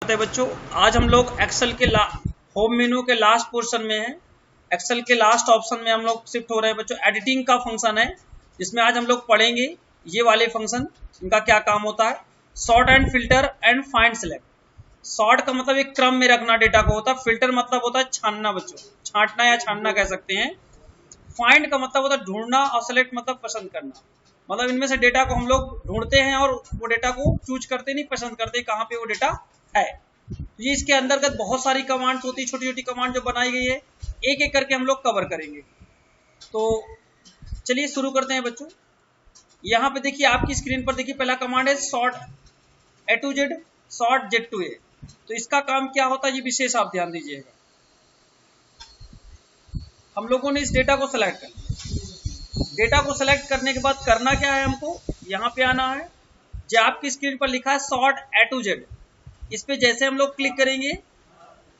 करते हैं बच्चों। आज हम लोग एक्सेल के होम मेनू के लास्ट पोर्शन में है। एक्सेल के लास्ट ऑप्शन में हम लोग शिफ्ट हो रहे हैं बच्चों। एडिटिंग का फंक्शन है जिसमें आज हम लोग पढ़ेंगे ये वाले फंक्शन, इनका क्या काम होता है। Sort and filter and find select. Sort का मतलब एक क्रम में रखना डेटा को होता है। फिल्टर मतलब होता है छानना बच्चों, छांटना या छानना कह सकते हैं। फाइंड का मतलब होता है ढूंढना और सेलेक्ट मतलब पसंद करना। मतलब इनमें से डेटा को हम लोग ढूंढते हैं और वो डेटा को चूज करते नहीं, पसंद करते कहाँ पे वो डेटा है। तो ये इसके अंतर्गत बहुत सारी कमांड्स होती है, छोटी छोटी कमांड जो बनाई गई है, एक एक करके हम लोग कवर करेंगे। तो चलिए शुरू करते हैं बच्चों। यहाँ पे देखिए आपकी स्क्रीन पर देखिए पहला कमांड है sort A to Z, sort Z to A. तो इसका काम क्या होता है ये विशेष आप ध्यान दीजिएगा। हम लोगों ने इस डेटा को सिलेक्ट कर लिया। डेटा को सिलेक्ट करने के बाद करना क्या है, हमको यहाँ पे आना है। जो आपकी स्क्रीन पर लिखा है सॉर्ट ए टू जेड, इस पे जैसे हम लोग क्लिक करेंगे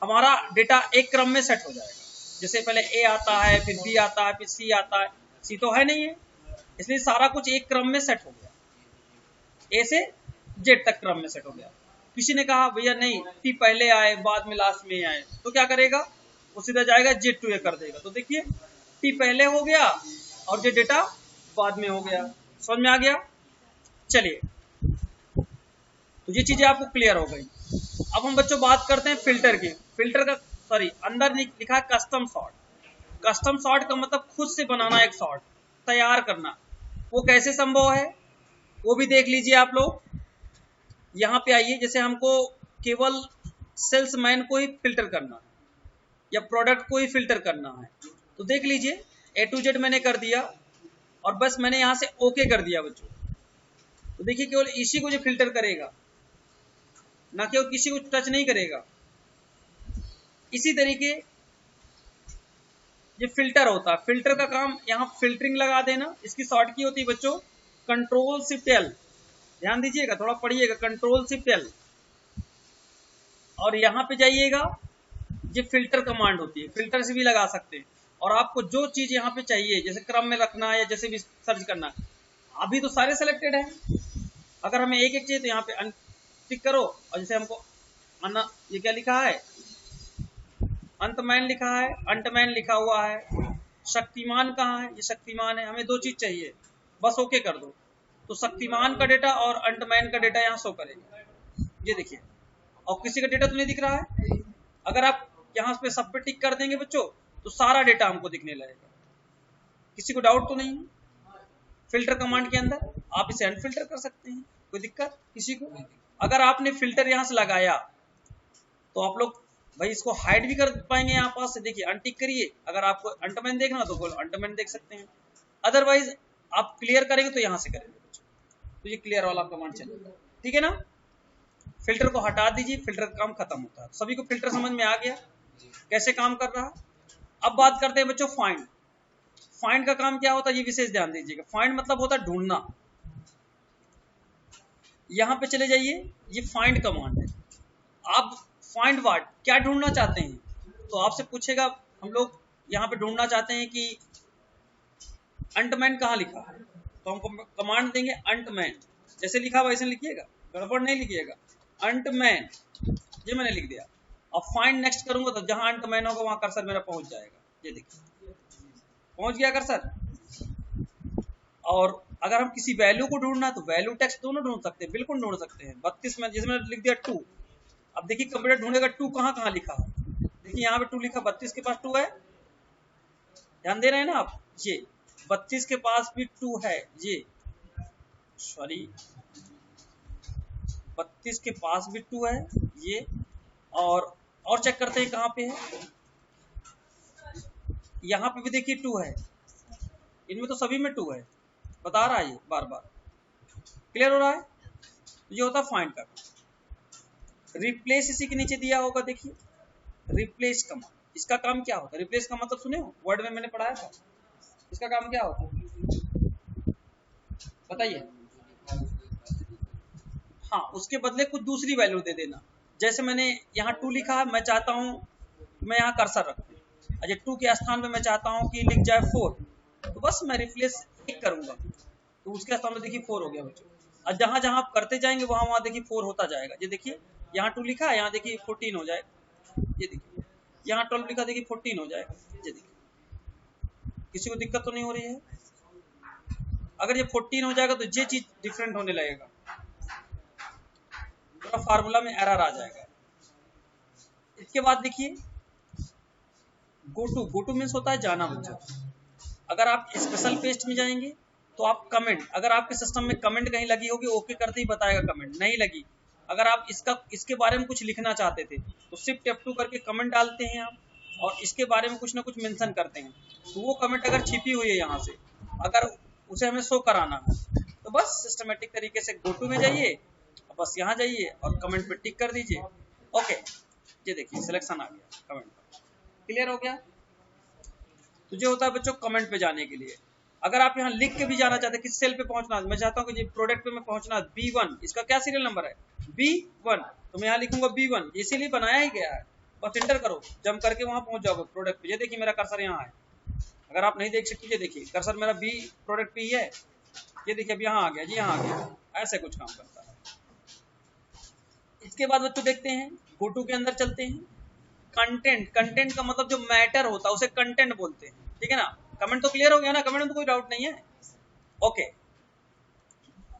हमारा डेटा एक क्रम में सेट हो जाएगा। जैसे पहले ए आता है, फिर बी आता है, फिर सी आता है। सी तो है नहीं है, इसलिए सारा कुछ एक क्रम में सेट हो गया। ए से जेड तक क्रम में सेट हो गया। किसी ने कहा भैया नहीं टी पहले आए बाद में लास्ट में आए, तो क्या करेगा वो सीधा जाएगा जेड टू ए कर देगा। तो देखिए टी पहले हो गया और जो डेटा बाद में हो गया। समझ में आ गया। चलिए तो ये चीजें आपको क्लियर हो गई। अब हम बच्चों बात करते हैं फिल्टर की। फिल्टर का अंदर लिखा है कस्टम सॉर्ट। कस्टम सॉर्ट का मतलब खुद से बनाना एक सॉर्ट, तैयार करना। वो कैसे संभव है वो भी देख लीजिए आप लोग। यहाँ पे आइए, जैसे हमको केवल सेल्समैन को ही फिल्टर करना है या प्रोडक्ट को ही फिल्टर करना है, तो देख लीजिए ए टू जेड मैंने कर दिया और बस मैंने यहाँ से ओके कर दिया बच्चों। तो देखिए केवल इसी को जो फिल्टर करेगा, ना केवल किसी को टच नहीं करेगा। इसी तरीके ये फिल्टर होता है। फिल्टर का काम यहाँ फिल्टरिंग लगा देना। इसकी शॉर्ट की होती है बच्चों कंट्रोल शिफ्ट एल। ध्यान दीजिएगा, थोड़ा पढ़िएगा, कंट्रोल शिफ्ट एल। और यहाँ पे जाइएगा, ये फिल्टर कमांड होती है। फिल्टर से भी लगा सकते हैं। और आपको जो चीज यहाँ पे चाहिए, जैसे क्रम में रखना है या जैसे भी सर्च करना, अभी तो सारे सेलेक्टेड है। अगर हमें एक एक चाहिए तो यहाँ पे टिक करो। और जैसे हमको ये क्या लिखा है, अंतमैन लिखा है, अंटमैन लिखा हुआ है। शक्तिमान कहाँ है, ये शक्तिमान है। हमें दो चीज चाहिए, बस ओके कर दो। तो शक्तिमान का डेटा और अंटमैन का डेटा यहाँ शो करेगा। ये देखिए, और किसी का डेटा तो नहीं दिख रहा है। अगर आप यहाँ पे सब पे टिक कर देंगे बच्चों तो सारा डेटा हमको दिखने लगेगा। किसी को डाउट तो नहीं है। फिल्टर कमांड के अंदर आप इसे अनफिल्टर कर सकते हैं, कोई दिक्कत किसी को। अगर आपने फिल्टर यहाँ से लगाया तो आप लोग भाई इसको हाइड भी कर पाएंगे यहाँ पास से। देखिए अनटिक करिए, अगर आपको अंटमैन देखना तो अंटमैन देख सकते हैं। अदरवाइज आप क्लियर करेंगे तो यहाँ से करेंगे। तो ये क्लियर वाला कमांड चलेगा, ठीक है ना। फिल्टर को हटा दीजिए, फिल्टर का काम खत्म होता है। सभी को फिल्टर समझ में आ गया कैसे काम कर रहा है। अब बात करते हैं बच्चों फाइंड। फाइंड का काम क्या होता है ये विशेष ध्यान दीजिएगा। फाइंड मतलब होता है ढूंढना। यहां पे चले जाइए, ये फाइंड कमांड है। आप फाइंड व्हाट, क्या ढूंढना चाहते हैं, तो आपसे पूछेगा। हम लोग यहाँ पे ढूंढना चाहते हैं कि अंटमैन कहाँ लिखा है, तो हमको कमांड देंगे अंटमैन। जैसे लिखा वैसे लिखिएगा, गड़बड़ नहीं लिखिएगा। अंटमैन ये मैंने लिख दिया। अब फाइंड नेक्स्ट करूंगा तो जहां अंटमैन होगा वहां कर्सर मेरा पहुंच जाएगा। ये देखिए पहुंच गया कर्सर। और अगर हम किसी वैल्यू को ढूंढना तो वैल्यू टेक्स्ट दोनों ढूंढ सकते हैं, बिल्कुल ढूंढ सकते हैं। 32 में जिसमें लिख दिया 2। अब देखिए कंप्यूटर ढूंढेगा 2 कहाँ कहाँ लिखा है। देखिए यहाँ पे 2 लिखा, 32 के पास 2 है। ध्यान दे रहे हैं ना आप, ये 32 के पास भी 2 है। ये सॉरी 32 के पास भी 2 है ये। और चेक करते हैं कहाँ पे है। यहाँ पे भी देखिए 2 है। इनमें तो सभी में 2 है, बता रहा है ये बार बार। क्लियर हो रहा है। ये होता है फाइंड का। रिप्लेस इसी के नीचे दिया होगा, देखिए रिप्लेस कमांड। इसका काम क्या होता है, रिप्लेस का मतलब सुने हो, वर्ड में मैंने पढ़ाया था। इसका काम क्या होता है बताइए। हाँ, उसके बदले कुछ दूसरी वैल्यू दे देना। जैसे मैंने यहाँ 2 लिखा है, मैं चाहता हूँ मैं यहाँ कर्सर रखूँ। अच्छा 2 के स्थान पे मैं चाहता हूँ कि लिख जाए 4, तो बस मैं रिप्लेस 1 करूंगा तो उसके स्थान में देखिए 4 हो गया बच्चों। और जहां जहां आप करते जाएंगे वहां वहां देखिए 4 होता जाएगा। ये देखिए यहाँ 2 लिखा है, यहाँ देखिए 14 हो जाएगा, ये देखिए यहाँ 12 लिखा, देखिए 14 हो जाएगा, ये देखिए। किसी को दिक्कत तो नहीं हो रही है? अगर ये 14 हो जाएगा तो ये चीज डिफरेंट होने लगेगा, पूरा फार्मूला में एरर आ जाएगा। इसके बाद देखिए गो टू मीन्स होता है जाना बच्चों। अगर आप स्पेशल पेस्ट में जाएंगे तो आप कमेंट, अगर आपके सिस्टम में कमेंट कहीं लगी होगी, ओके करते ही बताएगा कमेंट, नहीं लगी, अगर आप इसके बारे में कुछ लिखना चाहते थे तो शिफ्ट F2 करके कमेंट डालते हैं आप, और इसके बारे में कुछ ना कुछ मेंशन करते हैं, तो वो कमेंट अगर छिपी हुई है यहाँ से, अगर उसे हमें शो कराना है तो बस सिस्टमेटिक तरीके से गो टू में जाइए, बस यहाँ जाइए और कमेंट पे टिक कर दीजिए, ओके। ये देखिए सिलेक्शन आ गया कमेंट पर, क्लियर हो गया। तो जो होता है बच्चों कमेंट पे जाने के लिए, अगर आप यहाँ लिख के भी जाना चाहते हैं किस सेल पे पहुंचना, मैं चाहता हूँ कि प्रोडक्ट पे मैं पहुंचना B1, इसका क्या सीरियल नंबर है B1, तो मैं यहाँ लिखूंगा B1, इसीलिए बनाया ही गया है, बस इंटर करो, जम करके वहां पहुंच जाओगे प्रोडक्ट पे। ये देखिए मेरा कर्सर यहाँ है, अगर आप नहीं देख सकते, ये देखिए कर्सर मेरा B प्रोडक्ट पे ही है, ये देखिए अब यहाँ आ गया जी, यहाँ आ गया, ऐसे कुछ काम करता है। इसके बाद बच्चों देखते हैं गो टू के अंदर चलते हैं, कंटेंट, कंटेंट का मतलब जो मैटर होता है उसे कंटेंट बोलते हैं, ठीक है ना। कमेंट तो क्लियर हो गया ना, कमेंट में तो कोई डाउट नहीं है, ओके।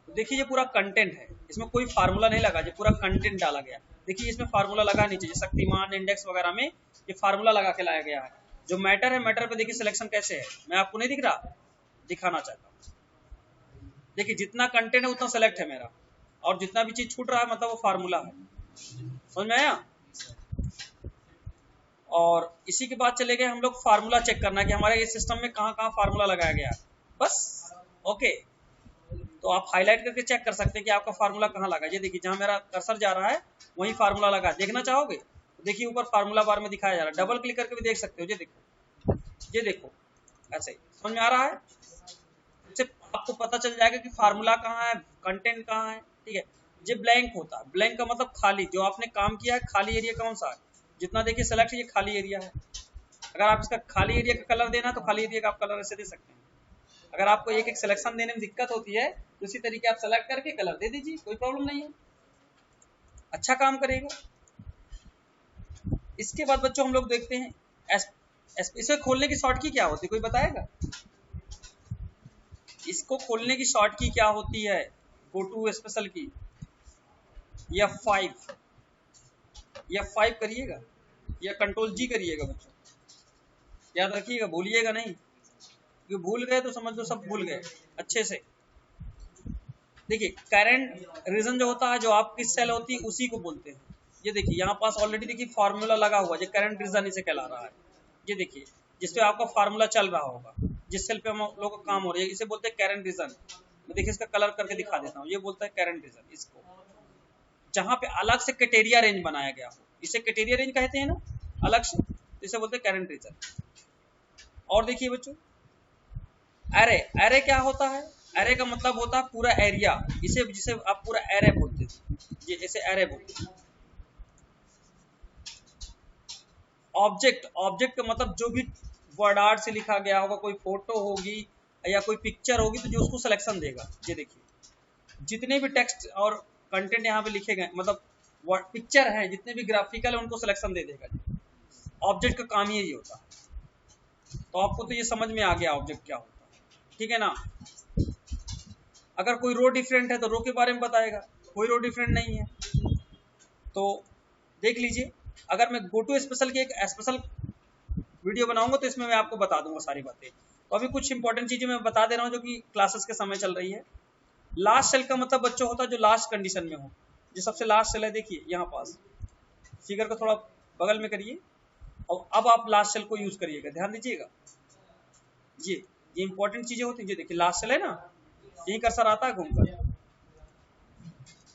तो देखिए ये पूरा कंटेंट है, इसमें कोई फार्मूला नहीं लगा, ये पूरा कंटेंट डाला गया। देखिए इसमें फार्मूला लगा नहीं चाहिए, शक्तिमान इंडेक्स वगैरह में ये फार्मूला लगा के लाया गया है। जो मैटर है, मैटर पे देखिए सिलेक्शन कैसे है, मैं आपको नहीं दिख रहा, दिखाना चाहता हूँ। देखिए जितना कंटेंट है उतना सेलेक्ट है मेरा, और जितना भी चीज छूट रहा है मतलब वो फार्मूला है, समझ में आया। और इसी के बाद चले गए हम लोग फार्मूला चेक करना कि हमारे इस सिस्टम में कहाँ कहाँ फार्मूला लगाया गया है, बस ओके। तो आप हाईलाइट करके चेक कर सकते हैं कि आपका फार्मूला कहाँ लगा। ये देखिए जहाँ मेरा कर्सर जा रहा है वहीं फार्मूला लगा, देखना चाहोगे तो देखिए ऊपर फार्मूला बार में दिखाया जा रहा है, डबल क्लिक करके भी देख सकते हो। ये देखो, ये देखो, ऐसे ही समझ में आ रहा है, सिर्फ आपको पता चल जाएगा कि फार्मूला कहाँ है, कंटेंट कहाँ है, ठीक है। ये ब्लैंक होता है, ब्लैंक का मतलब खाली, जो आपने काम किया है खाली एरिया कौन सा है, जितना देखिए सेलेक्ट ये खाली एरिया है। अगर आप इसका खाली एरिया का कलर देना तो खाली एरिया का आप कलर ऐसे दे सकते हैं। अगर आपको एक एक सिलेक्शन देने में दिक्कत होती है तो इसी तरीके आप सेलेक्ट करके कलर दे दीजिए, कोई प्रॉब्लम नहीं है, अच्छा काम करेगा। इसके बाद बच्चों हम लोग देखते हैं इसे खोलने की शॉर्ट की क्या होती है, कोई बताएगा? इसको खोलने की शॉर्ट की क्या होती है, गो टू स्पेशल की F5, F5 करिएगा या कंट्रोल G करिएगा बच्चों, याद रखिएगा, भूलिएगा नहीं, क्योंकि भूल गए तो समझ लो सब भूल गए अच्छे से। देखिए करंट रीजन जो होता है, जो आपकी सेल होती है उसी को बोलते हैं। ये देखिए यहाँ पास ऑलरेडी देखिए फार्मूला लगा हुआ है, ये करंट रीजन इसे कहला रहा है। ये देखिए जिसपे आपका फार्मूला चल रहा होगा, जिस सेल पे हम लोग का काम हो रहा है, इसे बोलते हैं करंट रीजन। मैं देखिए इसका कलर करके दिखा देता हूँ, ये बोलता है करंट रीजन इसको, जहाँ पे अलग से कैटेरिया रेंज बनाया गया हो, इसे कैटेरिया रेंज कहते हैं ना अलग से, इसे बोलते हैं करंट रीजन। और देखिए बच्चों एरे, एरे क्या होता है, एरे का मतलब होता है पूरा एरिया, इसे जिसे आप पूरा एरे बोलते हैं, ये इसे एरे बोलते हैं। ऑब्जेक्ट, ऑब्जेक्ट का मतलब जो भी वर्ड आर्ट से लिखा गया होगा, कोई फोटो होगी या कोई पिक्चर होगी तो जो उसको सिलेक्शन देगा। ये देखिए जितने भी टेक्स्ट और कंटेंट यहाँ पे लिखे गए, मतलब पिक्चर है, जितने भी ग्राफिकल है उनको सिलेक्शन दे देगा। ऑब्जेक्ट का काम ही यही होता है। तो आपको तो ये समझ में आ गया ऑब्जेक्ट क्या होता है, ठीक है ना। अगर कोई रो डिफरेंट है तो रो के बारे में बताएगा, कोई रो डिफरेंट नहीं है तो देख लीजिए। अगर मैं गो टू स्पेशल की एक स्पेशल वीडियो बनाऊंगा तो इसमें मैं आपको बता दूंगा सारी बातें। तो अभी कुछ इंपॉर्टेंट चीजें मैं बता दे रहा हूँ जो कि क्लासेस के समय चल रही है। लास्ट सेल का मतलब बच्चों होता है जो लास्ट कंडीशन में हो, जो सबसे लास्ट सेल है, देखिए यहाँ पास फिगर को थोड़ा बगल में करिए और अब आप लास्ट सेल को यूज करिएगा, ध्यान दीजिएगा। ये इंपॉर्टेंट चीजें होती है। ये देखिए लास्ट सेल है ना, यहीं कर्सर आता है घूमकर।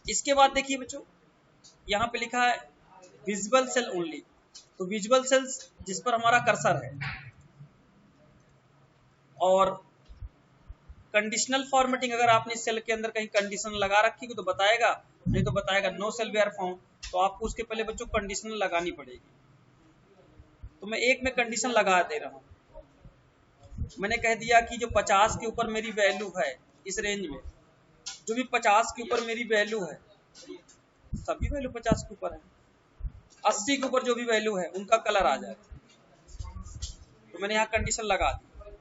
इसके बाद देखिए बच्चों यहाँ पे लिखा है विजुअल सेल ओनली, तो विजुअल सेल्स जिस पर हमारा कर्सर है। और कंडीशनल फॉर्मेटिंग, अगर आपने सेल के अंदर कहीं कंडीशन लगा रखी हो तो बताएगा, नहीं तो बताएगा नो सेल वेयर फाउंड, तो आपको उसके पहले बच्चों कंडीशनल लगानी पड़ेगी। तो मैं एक में कंडीशन लगा दे रहा हूँ, मैंने कह दिया कि जो 50 के ऊपर मेरी वैल्यू है, इस रेंज में जो भी 50 के ऊपर मेरी वैल्यू है सभी वैल्यू 50 के ऊपर है, 80 के ऊपर जो भी वैल्यू है उनका कलर आ जाए। तो मैंने यहाँ कंडीशन लगा दी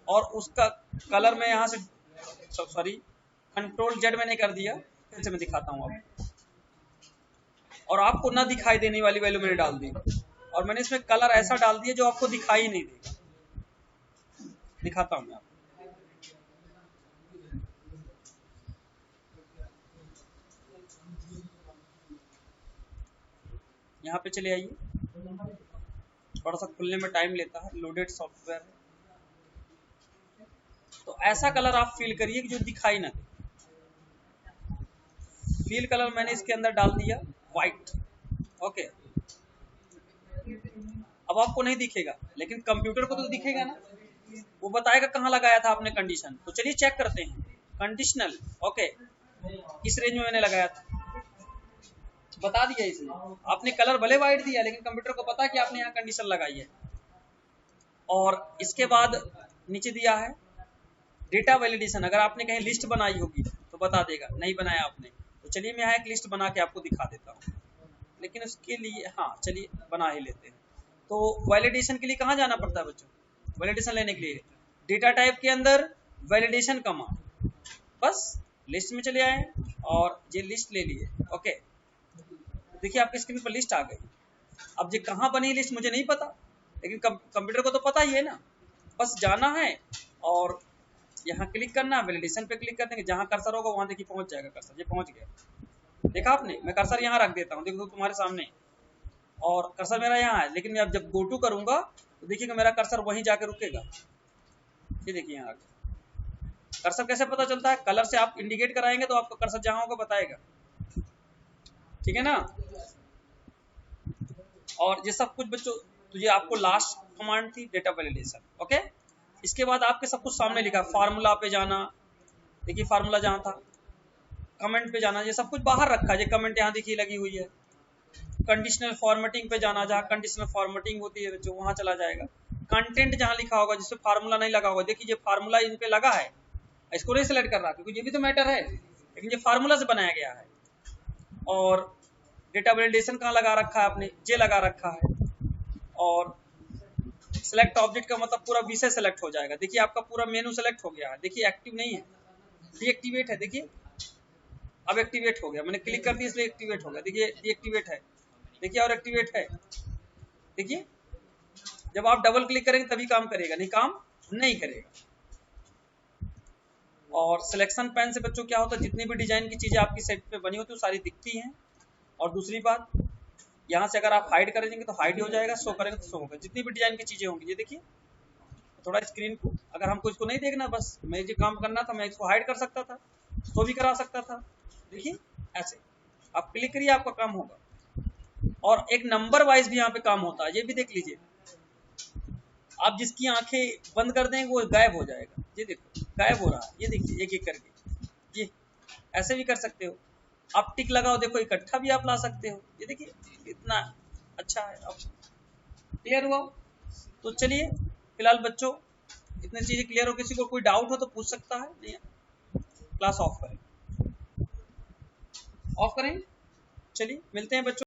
और उसका कलर मैं यहाँ से सॉरी कंट्रोल जेड मैंने कर दिया। फिर से मैं दिखाता हूँ आपको, और आपको ना दिखाई देने वाली वैल्यू मैंने डाल दी, और मैंने इसमें कलर ऐसा डाल दिया जो आपको दिखाई नहीं देगा। दिखाता हूँ मैं आपको। यहाँ पे चले आइए, थोड़ा सा खुलने में टाइम लेता है, लोडेड सॉफ्टवेयर है। तो ऐसा कलर आप फील करिए कि जो दिखाई ना दे। फील कलर मैंने इसके अंदर डाल दिया व्हाइट। ओके, अब आपको नहीं दिखेगा लेकिन कंप्यूटर को तो दिखेगा ना, वो बताएगा कहाँ लगाया था आपने कंडीशन। तो चलिए चेक करते हैं। कंडीशनल ओके, इस रेंज में मैंने लगाया था, बता दिया इसने। आपने कलर भले वाइट दिया लेकिन कंप्यूटर को पता है कि आपने यहाँ कंडीशन लगाई है। और इसके बाद नीचे दिया है डेटा वैलिडेशन। अगर आपने कहीं लिस्ट बनाई होगी तो बता देगा, नहीं बनाया आपने। तो चलिए मैं यहाँ एक लिस्ट बना के आपको दिखा देता हूँ, लेकिन उसके लिए हाँ चलिए बना ही लेते हैं। तो वैलिडेशन के लिए कहाँ जाना पड़ता है बच्चों? वैलिडेशन लेने के लिए डेटा टाइप के अंदर वैलिडेशन कमांड, बस लिस्ट में चले आए और ये लिस्ट ले लिए। ओके, देखिए आपके स्क्रीन पर लिस्ट आ गई। अब ये कहाँ बनी लिस्ट मुझे नहीं पता, लेकिन कंप्यूटर को तो पता ही है ना। बस जाना है और यहाँ क्लिक करना, वैलिडेशन पे क्लिक कर देंगे, जहाँ कर्सर होगा वहां देखिए पहुंच जाएगा कर्सर। ये पहुंच गया, देखा आपने। मैं कर्सर यहाँ रख देता हूँ, देखो तुम्हारे सामने, और कर्सर मेरा यहाँ है। लेकिन मैं अब जब गो टू करूंगा तो देखिएगा मेरा कर्सर वहीं जाके रुकेगा। ये देखिए यहाँ कर्सर कैसे पता चलता है? कलर से आप इंडिकेट कराएंगे तो आपका कर्सर जहां होगा बताएगा, ठीक है ना। और ये सब कुछ बच्चों, तो ये आपको लास्ट कमांड थी डेटा वैलिडेशन। ओके, इसके बाद आपके सब कुछ सामने लिखा। फार्मूला पे जाना, देखिए फार्मूला जहां था, कमेंट पे जाना, ये सब कुछ बाहर रखा है। ये कमेंट यहाँ देखिए लगी हुई है। कंडीशनल फॉर्मेटिंग पे जाना, जहाँ कंडीशनल फॉर्मेटिंग होती है जो वहां चला जाएगा। कंटेंट जहां लिखा होगा जिससे फार्मूला नहीं लगा होगा, देखिए ये फार्मूला इन पे लगा है, इसको नहीं सिलेक्ट कर रहा क्योंकि ये भी तो मैटर है, लेकिन ये फार्मूला से बनाया गया है। और डेटा वैलिडेशन कहाँ लगा रखा है आपने? ये लगा रखा है। और सिलेक्ट ऑब्जेक्ट का मतलब पूरा विषय सेलेक्ट हो जाएगा। देखिए आपका पूरा मेनू सेलेक्ट हो गया है। देखिए एक्टिव नहीं है, डीएक्टिवेट है। देखिए अब एक्टिवेट हो गया, मैंने क्लिक कर दिया इसलिए एक्टिवेट हो गया। देखिए डीएक्टिवेट है, देखिए और एक्टिवेट है। देखिए जब आप डबल क्लिक करेंगे तभी काम करेगा, नहीं काम नहीं करेगा। और सिलेक्शन पैन से बच्चों क्या होता है, जितनी भी डिजाइन की चीजें आपकी सेट पे बनी होती है वो सारी दिखती हैं। और दूसरी बात, यहाँ से अगर आप हाइड करेंगे तो हाइड हो जाएगा, शो करेंगे तो शो होगा, जितनी भी डिजाइन की चीजें होंगी। ये देखिए थोड़ा स्क्रीन को, अगर हमको इसको नहीं देखना, बस मैं जो काम करना था मैं इसको हाइड कर सकता था, शो भी करा सकता था। देखिए ऐसे आप क्लिक करिए, आपका काम होगा। और एक नंबर वाइज भी यहाँ पे काम होता है, ये भी देख लीजिए। आप जिसकी आंखें बंद कर देंगे वो गायब हो जाएगा। ये देखो गायब हो रहा है, ये देखिए एक एक करके। ये ऐसे भी कर सकते हो। आप टिक लगाओ, देखो इकट्ठा भी आप ला सकते हो। ये देखिए इतना अच्छा है। अब क्लियर हुआ? तो चलिए फिलहाल बच्चों इतनी चीजें क्लियर हो। किसी को कोई डाउट हो तो पूछ सकता है। नहीं, क्लास ऑफ करें, ऑफ करें। चलिए मिलते हैं बच्चों।